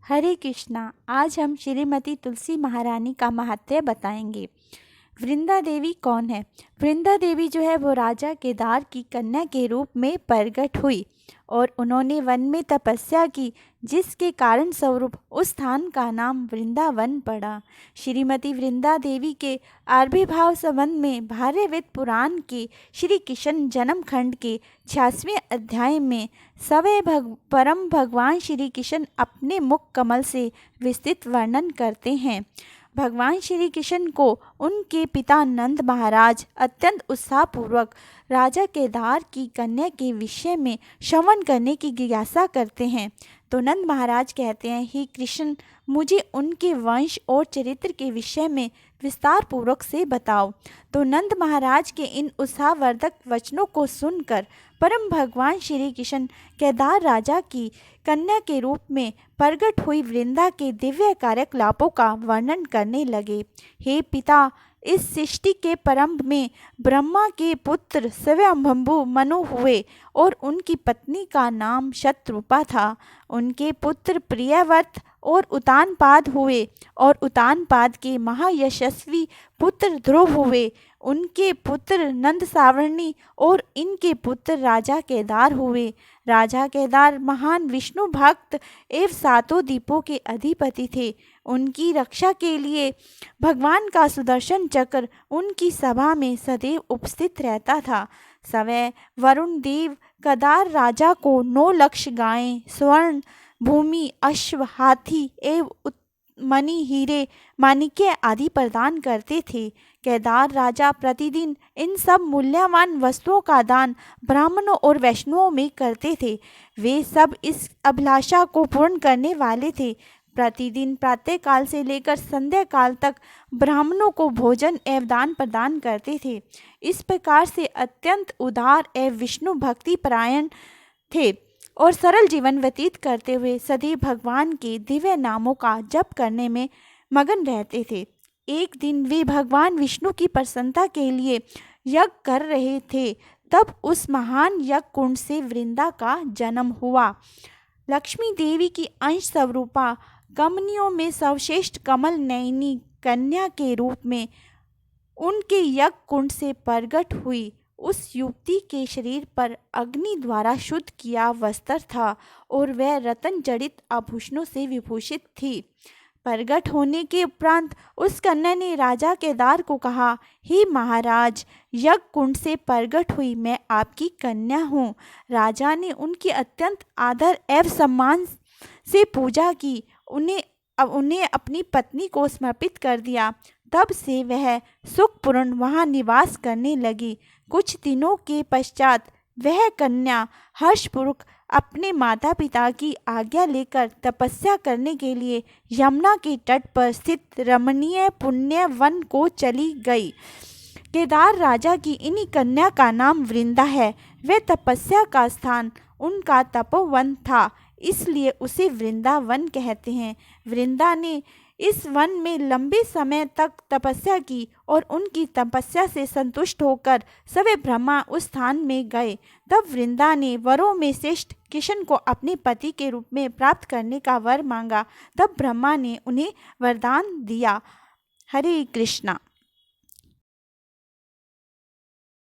हरे कृष्णा। आज हम श्रीमती तुलसी महारानी का महात्म्य बताएंगे। वृंदा देवी कौन है? वृंदा देवी जो है वो राजा केदार की कन्या के रूप में प्रकट हुई और उन्होंने वन में तपस्या की, जिसके कारण स्वरूप उस स्थान का नाम वृंदावन पड़ा। श्रीमती वृंदा देवी के आविर्भाव संबंध में भार्गवत पुराण के श्री कृष्ण जन्म खंड के 86वें अध्याय में परम भगवान श्री कृष्ण अपने मुख कमल से विस्तृत वर्णन करते हैं। भगवान श्री कृष्ण को उनके पिता नंद महाराज अत्यंत उत्साहपूर्वक राजा केदार की कन्या के विषय में श्रवण करने की जिज्ञासा करते हैं। तो नंद महाराज कहते हैं, हे कृष्ण, मुझे उनके वंश और चरित्र के विषय में विस्तार पूर्वक से बताओ। तो नंद महाराज के इन उत्साहवर्धक वचनों को सुनकर परम भगवान श्री कृष्ण केदार राजा की कन्या के रूप में प्रकट हुई वृंदा के दिव्य कार्यकलापों का वर्णन करने लगे। हे पिता, इस सृष्टि के प्रारंभ में ब्रह्मा के पुत्र स्वयंभू मनु हुए और उनकी पत्नी का नाम शतरूपा था। उनके पुत्र प्रियव्रत और उतानपाद हुए और उतानपाद के महायशस्वी पुत्र ध्रुव हुए। उनके पुत्र नंद सावर्णी और इनके पुत्र राजा केदार हुए। राजा केदार महान विष्णु भक्त एवं सातों द्वीपों के अधिपति थे। उनकी रक्षा के लिए भगवान का सुदर्शन चक्र उनकी सभा में सदैव उपस्थित रहता था। सवै वरुण देव केदार राजा को 9 लाख गायें, स्वर्ण, भूमि, अश्व, हाथी एवं मणि, हीरे, माणिक्य आदि प्रदान करते थे। केदार राजा प्रतिदिन इन सब मूल्यवान वस्तुओं का दान ब्राह्मणों और वैष्णवों में करते थे। वे सब इस अभिलाषा को पूर्ण करने वाले थे। प्रतिदिन प्रातः काल से लेकर संध्या काल तक ब्राह्मणों को भोजन एवं दान प्रदान करते थे। इस प्रकार से अत्यंत उदार एवं विष्णु भक्ति परायण थे और सरल जीवन व्यतीत करते हुए सदैव भगवान के दिव्य नामों का जप करने में मगन रहते थे। एक दिन वे भगवान विष्णु की प्रसन्नता के लिए यज्ञ कर रहे थे। तब उस महान यज्ञ कुंड से वृंदा का जन्म हुआ। लक्ष्मी देवी की अंश स्वरूपा कमनियों में सर्वश्रेष्ठ कमल नयनी कन्या के रूप में उनके यज्ञ कुंड से प्रकट हुई। उस युवती के शरीर पर अग्नि द्वारा शुद्ध किया वस्त्र था और वह रत्न जड़ित आभूषणों से विभूषित थी। प्रकट होने के उपरांत उस कन्या ने राजा केदार को कहा, हे महाराज, यज्ञ कुंड से प्रकट हुई मैं आपकी कन्या हूँ। राजा ने उनकी अत्यंत आदर एवं सम्मान से पूजा की, उन्हें अपनी पत्नी को समर्पित कर दिया। तब से वह सुखपूर्ण वहाँ निवास करने लगी। कुछ दिनों के पश्चात वह कन्या हर्षपूर्वक अपने माता पिता की आज्ञा लेकर तपस्या करने के लिए यमुना के तट पर स्थित रमणीय पुण्य वन को चली गई। केदार राजा की इन्हीं कन्या का नाम वृंदा है। वह तपस्या का स्थान उनका तपोवन था, इसलिए उसे वृंदावन कहते हैं। वृंदा ने इस वन में लंबे समय तक तपस्या की और उनकी तपस्या से संतुष्ट होकर सवे ब्रह्मा उस स्थान में गए। तब वृंदा ने वरों में श्रेष्ठ कृष्ण को अपने पति के रूप में प्राप्त करने का वर मांगा। तब ब्रह्मा ने उन्हें वरदान दिया। हरे कृष्णा।